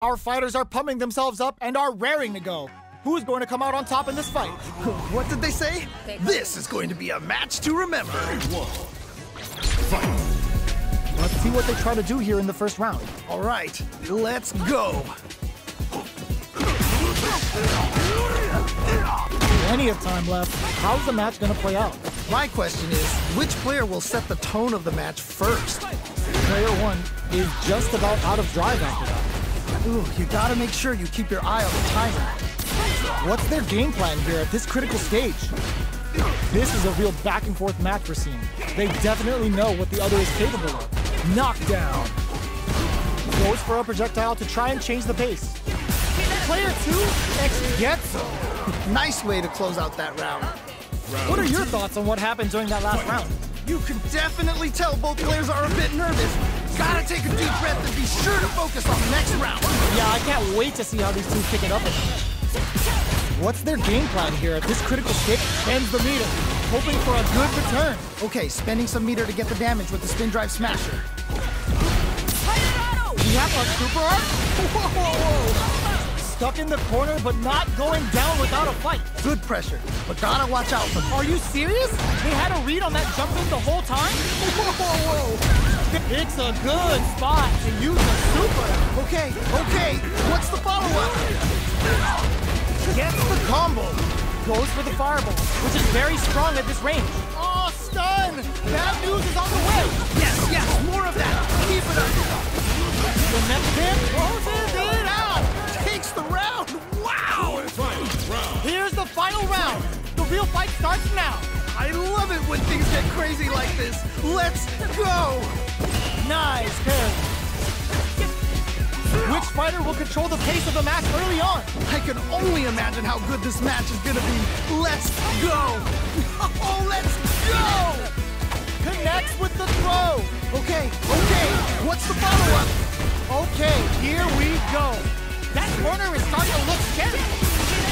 Our fighters are pumping themselves up and are raring to go. Who's going to come out on top in this fight? What did they say? This is going to be a match to remember. Fight. Let's see what they try to do here in the first round. All right, let's go. Plenty of time left. How's the match going to play out? My question is, which player will set the tone of the match first? Player 1 is just about out of drive after that. Ooh, you gotta make sure you keep your eye on the timer. What's their game plan here at this critical stage? This is a real back and forth match we're seeing. They definitely know what the other is capable of. Knockdown. Goes for a projectile to try and change the pace. Player 2 gets him. Nice way to close out that round. What are your thoughts on what happened during that last round? You can definitely tell both players are a bit nervous. Gotta take a deep breath and be sure to focus on the next round. Yeah, I can't wait to see how these two pick it up. What's their game plan here at this critical stage? Spends the meter, hoping for a good return. Okay, spending some meter to get the damage with the spin drive smasher. We have a super art? Whoa! Stuck in the corner, but not going down without a fight. Good pressure, but gotta watch out for them. Are you serious? They had a read on that jump in the whole time? Whoa! It's a good spot to use a super. Okay, what's the follow-up? Gets the combo. Goes for the fireball, which is very strong at this range. Oh, stun! Bad news is on the way. Yes, more of that. Keep it up. The next hit closes it out. Takes the round. Wow! Here's the final round. The real fight starts now. I love it when things get crazy like this. Let's go! Nice parry. Which fighter will control the pace of the match early on? I can only imagine how good this match is gonna be. Let's go! Oh, let's go! Connects with the throw. Okay. What's the follow-up? Okay, here we go. That corner is starting to look scary.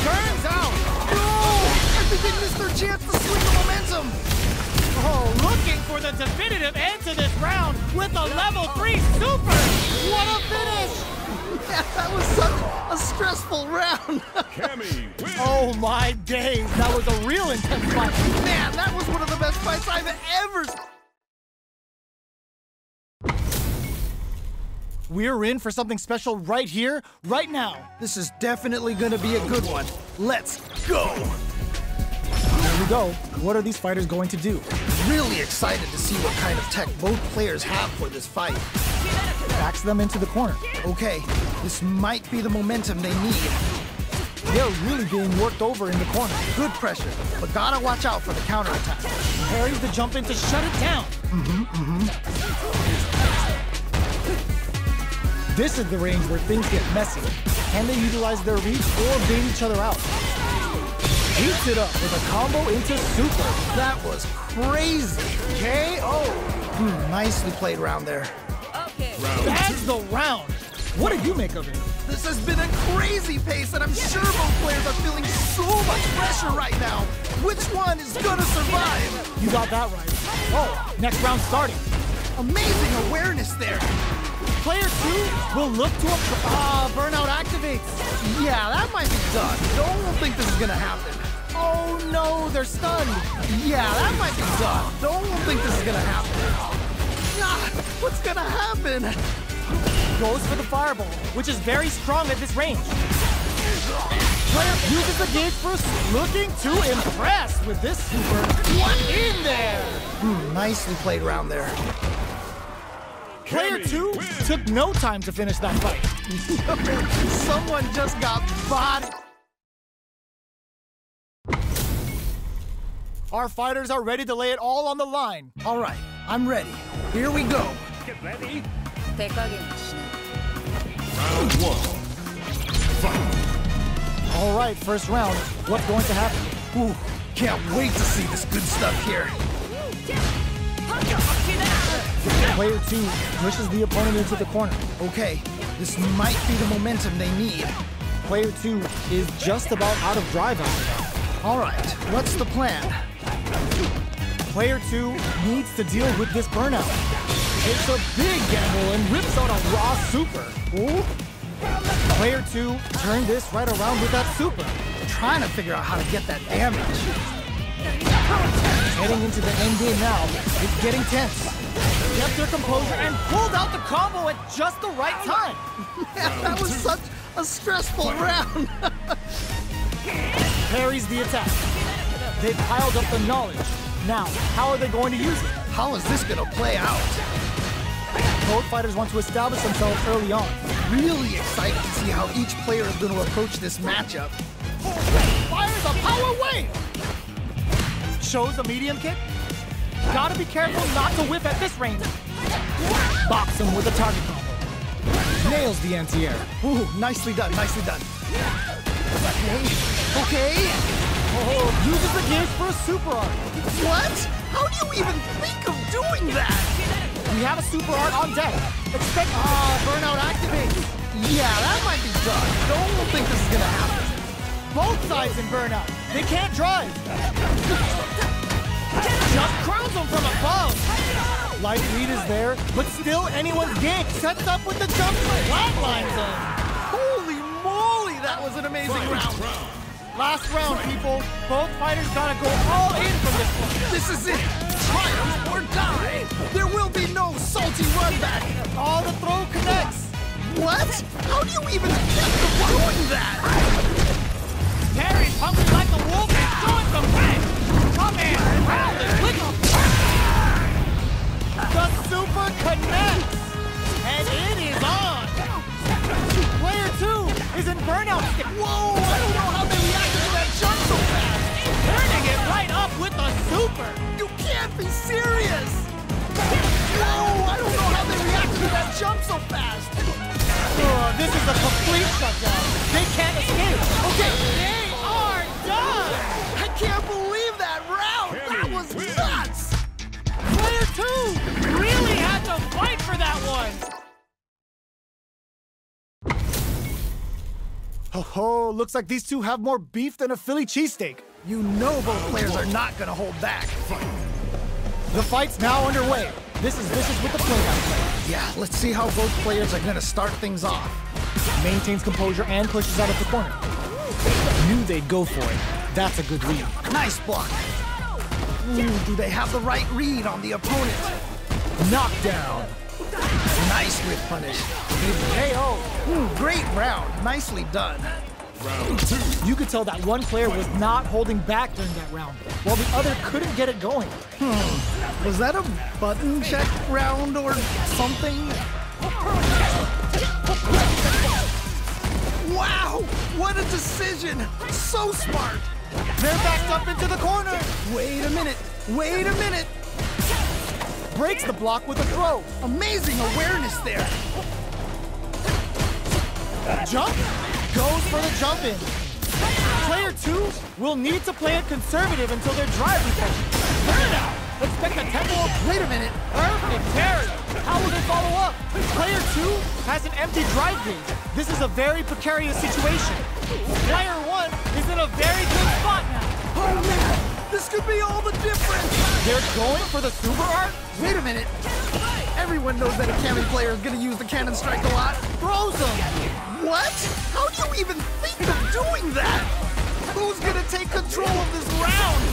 Turns out. No! I think they missed their chance to swing the momentum. Oh, looking for the definitive end to this round with a level 3 super. What a finish! Yeah, that was such a stressful round. Cammy wins. Oh my days, that was a real intense fight. Man, that was one of the best fights I've ever seen. We're in for something special right here, right now. This is definitely gonna be a good one. Let's go! Here we go. What are these fighters going to do? Really excited to see what kind of tech both players have for this fight. Backs them into the corner. Okay, this might be the momentum they need. They're really being worked over in the corner. Good pressure, but gotta watch out for the counterattack. Parries the jump in to shut it down. This is the range where things get messy. Can they utilize their reach or bait each other out? Heats it up with a combo into super. That was crazy. KO. Nicely played round there. That's the round. What did you make of it? This has been a crazy pace, and I'm sure both players are feeling so much pressure right now. Which one is gonna survive? You got that right. Oh, next round starting. Amazing awareness there. Player 2 will look to burnout activates. Yeah, that might be done. Don't think this is gonna happen. Oh no, they're stunned. Yeah, that might be done. Don't think this is gonna happen. Ah, what's gonna happen? Goes for the fireball, which is very strong at this range. Player uses the gauge first, looking to impress with this super. What in there? Nicely played round there. Player 2 took no time to finish that fight. Someone just got bodied. Our fighters are ready to lay it all on the line. All right, I'm ready. Here we go. Get ready. Round 1. Fight. All right, first round. What's going to happen? Ooh, can't wait to see this good stuff here. Player 2 pushes the opponent into the corner. Okay, this might be the momentum they need. Player 2 is just about out of drive after that. All right, what's the plan? Player 2 needs to deal with this burnout. Takes a big gamble and rips out a raw super. Ooh. Player 2 turned this right around with that super. Trying to figure out how to get that damage. Heading into the end game now, it's getting tense. Kept their composure and pulled out the combo at just the right time. Man, that was such a stressful round. Parries the attack. They've piled up the knowledge. Now, how are they going to use it? How is this gonna play out? Both fighters want to establish themselves early on. Really excited to see how each player is gonna approach this matchup. Fires a power wave! Shows a medium kick. Gotta be careful not to whiff at this range. Box him with a target combo. Nails the anti-air. Ooh, nicely done, nicely done. Okay. Oh, uses the gears for a super art. What? How do you even think of doing that? We have a super art on deck. Expect burnout activates. Yeah, that might be done. Don't think this is gonna happen. Both sides in burnout. They can't drive. Just crowns them from above. Light lead is there, but still anyone's game. Sets up with the jump flatlines him. Holy moly, that was an amazing round. Last round, people. Both fighters gotta go all in from this one. This is it. Triumph or die. There will be no salty run back. All the throw connects. What? How do you even think of doing that? Terry's hungry like a wolf and showing some bang. Come in, round it with a The super connects. And it is on. Player 2 is in burnout. Whoa, I don't know how they reacted to that jump so fast. Turning it right up with a super. You can't be serious. Whoa, I don't know how they reacted to that jump so fast. This is a complete shutdown. They can't escape. Okay, they are done. I can't believe that round. That was nuts. Player 2 really had to fight for that one. Oh, looks like these two have more beef than a Philly cheesesteak. You know both players are not gonna hold back. The fight's now underway. This is vicious with the play-by-play. Yeah, let's see how both players are gonna start things off. Maintains composure and pushes out of the corner. Knew they'd go for it. That's a good lead. Nice block. Ooh, do they have the right read on the opponent? Knockdown. Nice whip punish. KO. Ooh, great round. Nicely done. Round 2. You could tell that one player was not holding back during that round, while the other couldn't get it going. Was that a button check round or something? Wow! What a decision! So smart! They're backed up into the corner. Wait a minute! Wait a minute! Breaks the block with a throw. Amazing awareness there! Jump? Goes for the jump in. Player 2 will need to play it conservative until their drive refreshes. Burnout! Expect a tempo. Wait a minute! Perfect parry. How will they follow up? Player 2 has an empty drive gauge. This is a very precarious situation. Player 1 is in a very good spot now. Oh man! This could be all the difference! They're going for the super art? Wait a minute! Everyone knows that a Cammy player is gonna use the cannon strike a lot. Throws them. What? How do you even think of doing that? Who's gonna take control of this round?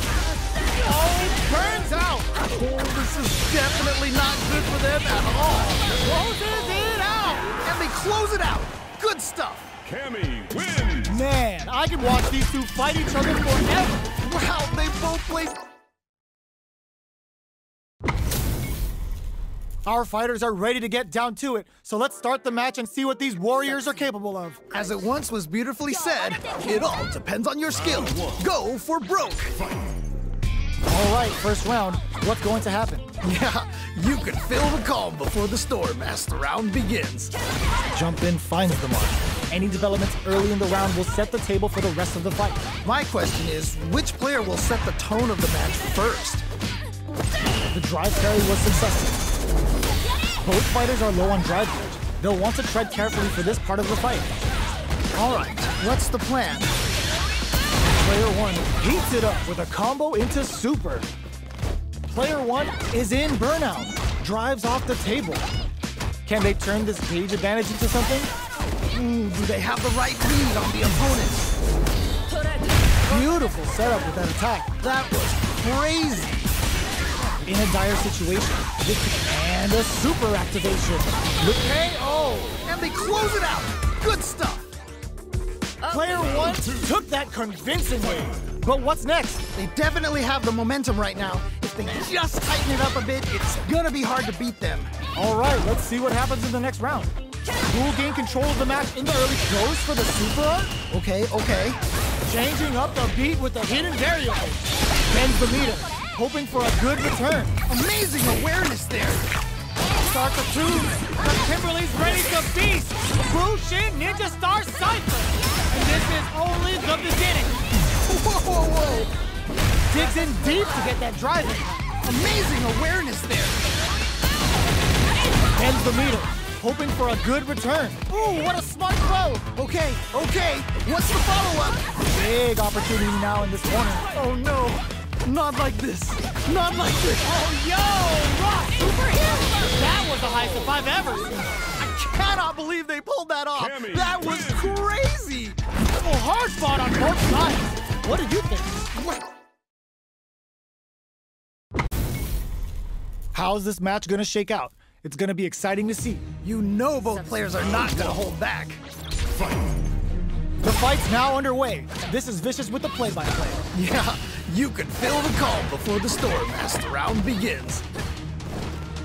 Oh, burns out. Oh, this is definitely not good for them at all. Closes it out. And they close it out. Good stuff. Cammy wins. Man, I could watch these two fight each other forever. Wow, they both played. Our fighters are ready to get down to it, so let's start the match and see what these warriors are capable of. As it once was beautifully said, it all depends on your skill. Go for broke. All right, first round. What's going to happen? Yeah, you can feel the calm before the storm as the round begins. Jump in finds the mark. Any developments early in the round will set the table for the rest of the fight. My question is, which player will set the tone of the match first? The drive parry was successful. Both fighters are low on drive gauge. They'll want to tread carefully for this part of the fight. All right, what's the plan? Player 1 heats it up with a combo into super. Player 1 is in burnout. Drives off the table. Can they turn this gauge advantage into something? Do they have the right read on the opponent? Beautiful setup with that attack. That was crazy. In a dire situation. And a super activation. With KO. And they close it out. Good stuff. Player one took that convincingly. But what's next? They definitely have the momentum right now. If they just tighten it up a bit, it's gonna be hard to beat them. All right, let's see what happens in the next round. Who will gain control of the match in the early goes for the super art? Okay. Changing up the beat with the hidden variable. Bends the meter, hoping for a good return. Amazing awareness there. Start the tune, but Kimberly's ready to beast. Blue Shin Ninja Star Cypher. And this is only the beginning. Whoa. Digs in deep to get that drive in. Amazing awareness there. Bends the meter, hoping for a good return. Ooh, what a smart throw. Okay. What's the follow-up? Big opportunity now in this corner. Oh no. Not like this. Oh, yo, Rock Superhero! That was the highest I've ever seen. I cannot believe they pulled that off. Cammy That was crazy. Oh, hard fought on both sides. What did you think? How's this match gonna shake out? It's gonna be exciting to see. You know both players are not gonna hold back. The fight's now underway. This is Vicious with the play-by-play. Yeah, you can feel the calm before the storm as the round begins.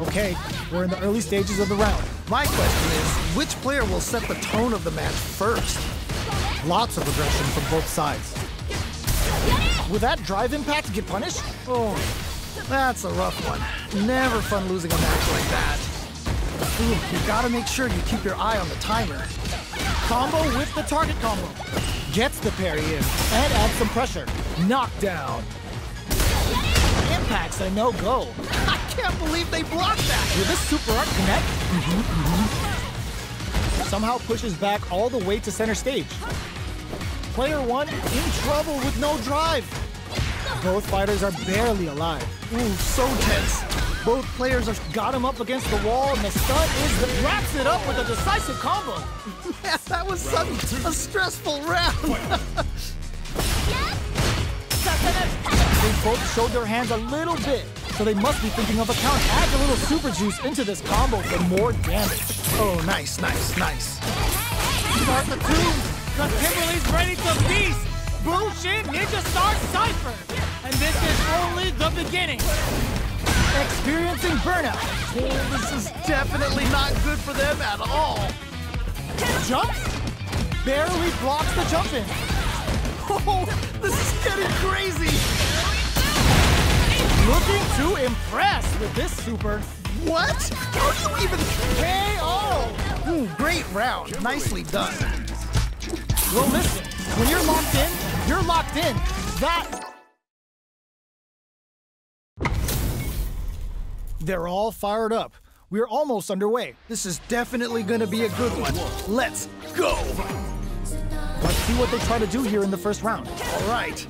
Okay, we're in the early stages of the round. My question is, which player will set the tone of the match first? Lots of aggression from both sides. Will that drive impact get punished? Oh, that's a rough one. Never fun losing a match like that. Ooh, you gotta make sure you keep your eye on the timer. Combo with the target combo. Gets the parry in and adds some pressure. Knockdown. Impact's a no-go. I can't believe they blocked that! Will this super art connect? Somehow pushes back all the way to center stage. Player one in trouble with no drive. Both fighters are barely alive. Ooh, so tense. Both players have got him up against the wall, and the stun wraps it up with a decisive combo. Yeah, that was such a stressful round. They both showed their hands a little bit, so they must be thinking of a count. Add a little super juice into this combo for more damage. Oh, nice. Start the tune, cause Kimberly's ready to beast. Blue Shin Ninja Star Cypher. And this is only the beginning. Experiencing burnout. Oh, this is definitely not good for them at all. Jumps? Barely blocks the jump in. Oh, this is getting crazy. Looking to impress with this super. What? How do you even... KO! Ooh, great round. Nicely done. Well, listen, when you're locked in, you're locked in. They're all fired up. We're almost underway. This is definitely gonna be a good one. Let's go! Let's see what they try to do here in the first round. All right.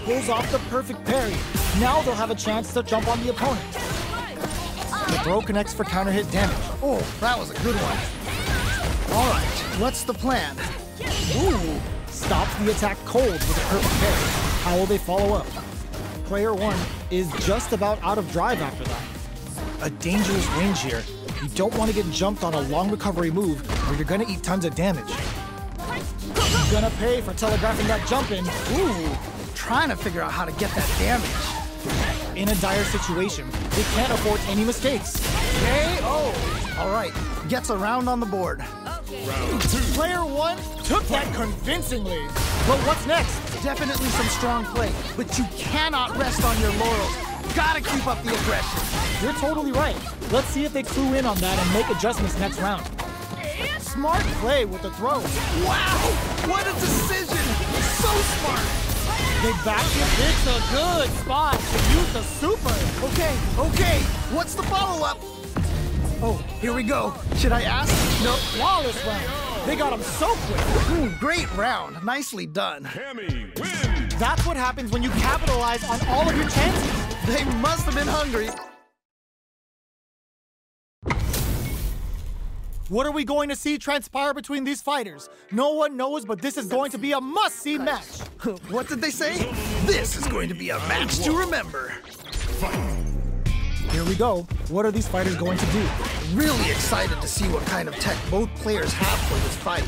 Pulls off the perfect parry. Now they'll have a chance to jump on the opponent. The throw connects for counter hit damage. Oh, that was a good one. All right, what's the plan? Ooh, stops the attack cold with a perfect parry. How will they follow up? Player one is just about out of drive after that. A dangerous range here. You don't want to get jumped on a long recovery move or you're gonna eat tons of damage. Gonna pay for telegraphing that jump in. Ooh, trying to figure out how to get that damage. In a dire situation, they can't afford any mistakes. KO! All right, gets a round on the board. Round two. Player one took that convincingly. But what's next? Definitely some strong play, but you cannot rest on your laurels. Gotta keep up the aggression. You're totally right. Let's see if they clue in on that and make adjustments next round. Smart play with the throw. Wow, what a decision. So smart. They back it. It's a good spot to use the super. Okay, what's the follow-up? Oh, here we go. Should I ask? No, flawless round. They got him so quick. Ooh, great round. Nicely done. Cammy wins. That's what happens when you capitalize on all of your chances. They must have been hungry. What are we going to see transpire between these fighters? No one knows, but this is going to be a must-see match. What did they say? This is going to be a match to remember. Here we go. What are these fighters going to do? Really excited to see what kind of tech both players have for this fight.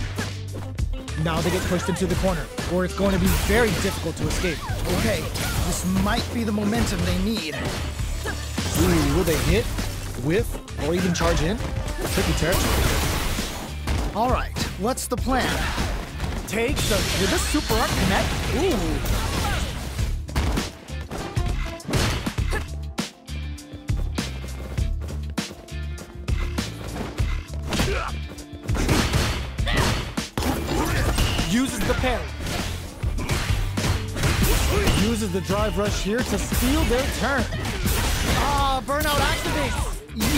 Now they get pushed into the corner, or it's going to be very difficult to escape. Okay, this might be the momentum they need. Ooh, will they hit, whiff, or even charge in? Tricky territory. All right, what's the plan? Did this super art connect? Ooh. Uses the parry. Uses the drive rush here to steal their turn. Ah, burnout activates.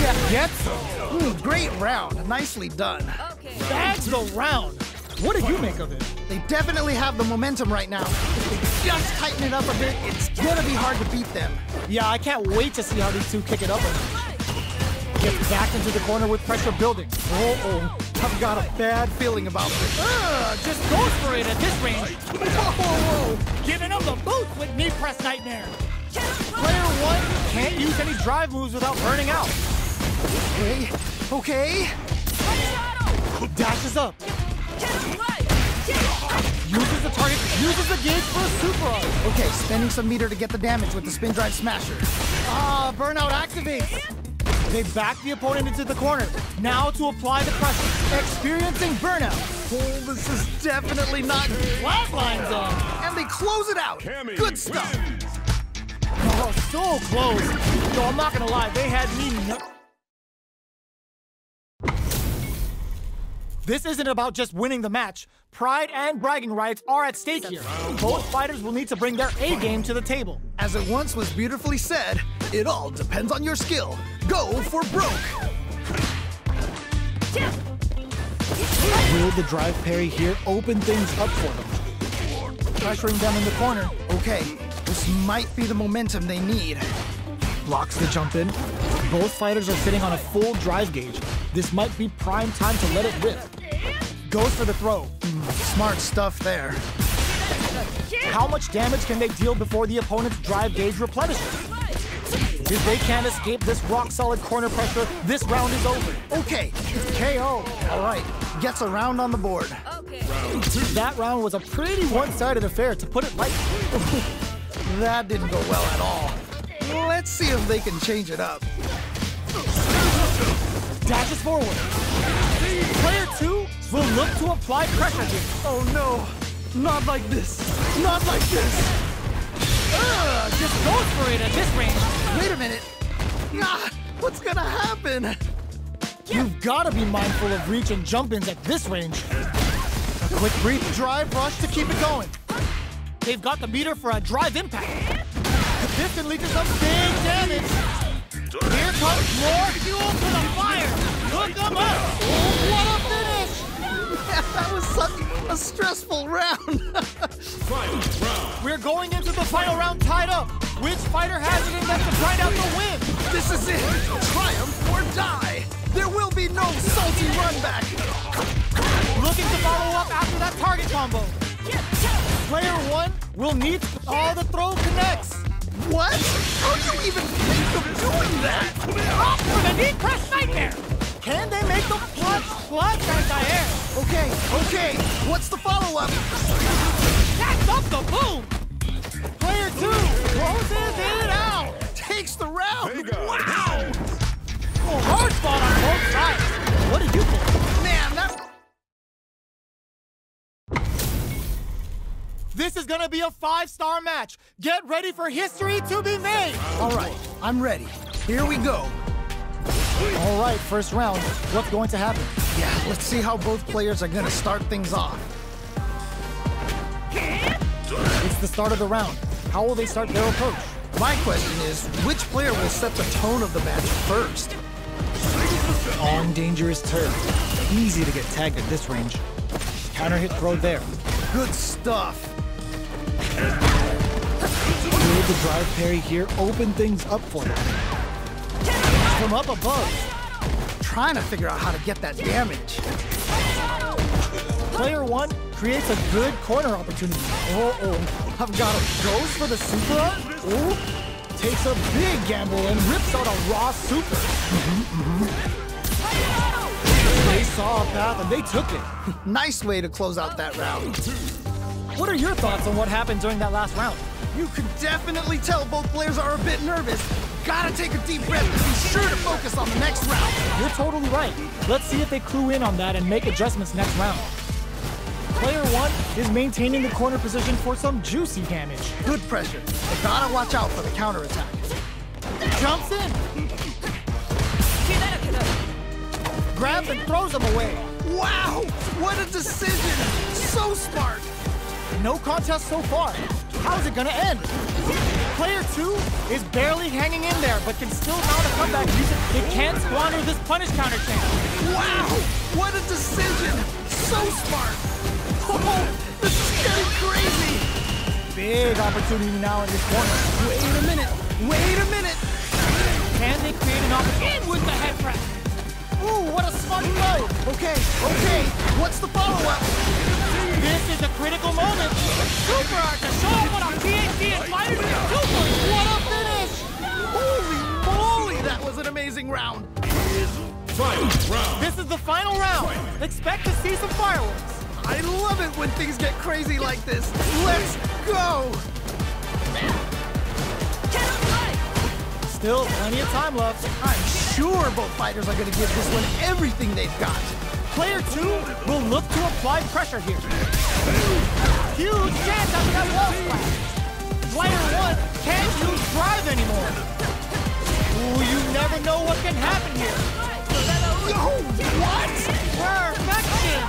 Yeah, Gets him. Ooh, great round. Nicely done. Bags the round. What did you make of it? They definitely have the momentum right now. If they just tighten it up a bit, it's gonna be hard to beat them. Yeah, I can't wait to see how these two kick it up. Gets back into the corner with pressure building. Uh-oh, I've got a bad feeling about this. Just goes for it at this range. Whoa. Giving him the boost with knee press nightmare. Player one can't use any drive moves without burning out. Okay. Dashes up. Uses the target, uses the gauge for a super art. Okay, spending some meter to get the damage with the spin drive smasher. Ah, burnout activates. They back the opponent into the corner. Now to apply the pressure. Experiencing burnout. Oh, this is definitely not good. Flatlines on. And they close it out. Cammy Good stuff. wins. Oh, so close. Yo, I'm not gonna lie, they had me. This isn't about just winning the match. Pride and bragging rights are at stake here. Both fighters will need to bring their A game to the table. As it once was beautifully said, it all depends on your skill. Go for broke. Will the drive parry here open things up for them? Pressuring them in the corner. Okay, this might be the momentum they need. Blocks the jump in. Both fighters are sitting on a full drive gauge. This might be prime time to let it rip. Goes for the throw. Smart stuff there. How much damage can they deal before the opponent's drive gauge replenishes? If they can't escape this rock-solid corner pressure, this round is over. Okay, it's KO. All right, gets a round on the board. That round was a pretty one-sided affair, to put it lightly. That didn't go well at all. Let's see if they can change it up. Dashes forward. Player two will look to apply pressure here. Oh no, not like this. Not like this. Just goes for it at this range. Wait a minute. Ah, what's gonna happen? You've got to be mindful of reach and jump-ins at this range. A quick brief drive rush to keep it going. They've got the meter for a drive impact. This can lead to some big damage. Here comes more fuel to the fire. Look them up. Oh, what a finish. That was such a stressful round. Final round. We're going into the final round tied up. Which fighter has it in them to grind out the win? This is it. Triumph or die. There will be no salty run back. Looking to follow up after that target combo. Player one will need all the throw connects. What? How do you even think of doing that? Off for the knee press nightmare. Can they make the plus anti-air? Okay. What's the follow-up? That's up the boom. Player two closes it out. Takes the round. Hey, guys. Wow. Oh, hard fought on both sides. What did you think? Man, that... This is gonna be a 5-star match. Get ready for history to be made. All right, I'm ready. Here we go. All right, first round. What's going to happen? Yeah, let's see how both players are gonna start things off. It's the start of the round. How will they start their approach? My question is, which player will set the tone of the match first? On dangerous turf. Easy to get tagged at this range. Counter hit throw there. Good stuff. Will the drive parry here open things up for them? From up above. trying to figure out how to get that damage. Player 1 creates a good corner opportunity. I've got him. Goes for the super art. Takes a big gamble and rips out a raw super. They saw a path and they took it. Nice way to close out that round. What are your thoughts on what happened during that last round? You can definitely tell both players are a bit nervous. Gotta take a deep breath and be sure to focus on the next round. You're totally right. Let's see if they clue in on that and make adjustments next round. Player 1 is maintaining the corner position for some juicy damage. Good pressure, but gotta watch out for the counterattack. Jumps in. Grabs and throws him away. Wow, what a decision! So smart! No contest so far. How's it gonna end? Player 2 is barely hanging in there, but can still mount a comeback. They can't squander this punish counter chance. Wow, what a decision! So smart! Oh, this is getting crazy! Big opportunity now in this corner. Wait a minute! Can they create an opportunity with the head crack? Ooh, what a smart blow! Okay, what's the follow-up? This is a critical moment. Super art to show what our PhD and fighters can do for you. What a finish! Holy moly, that was an amazing round! Final round. This is the final round. Expect to see some fireworks. I love it when things get crazy like this. Let's go! Still plenty of time left. I'm sure both fighters are going to give this one everything they've got. Player 2 will look to apply pressure here. Huge chance after that wall splash. Player 1 can't use drive anymore. Ooh, you never know what can happen here. Yo, what? Perfection!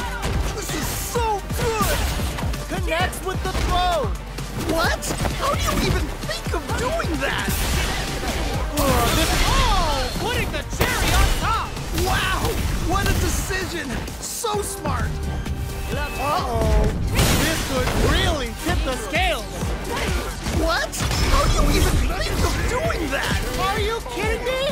This is so good! Connects with the throw. What? How do you even think of doing that? Putting the cherry on top. Wow, what a decision! So smart! Uh-oh. This could really tip the scales. What? How do you even think of doing that? Are you kidding me?